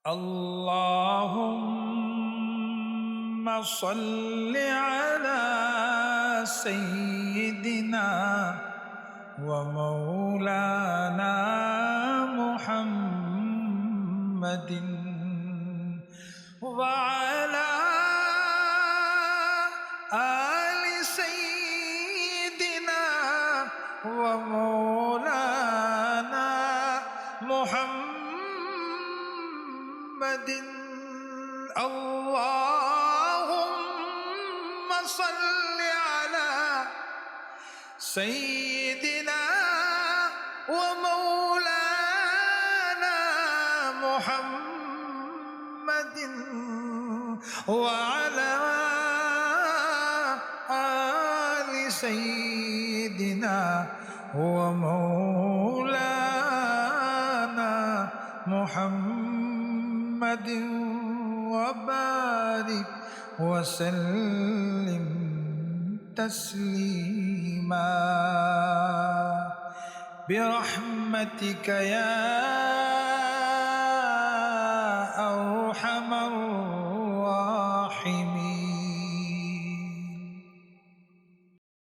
اللهم صل على سيدنا ومولانا محمد وعلى آل سيدنا ومولانا محمد اللهم صل على سيدنا ومولانا محمد وعلى آل سيدنا ومولانا محمد وبارك وسلم تسليما برحمتك يا أرحم الراحمين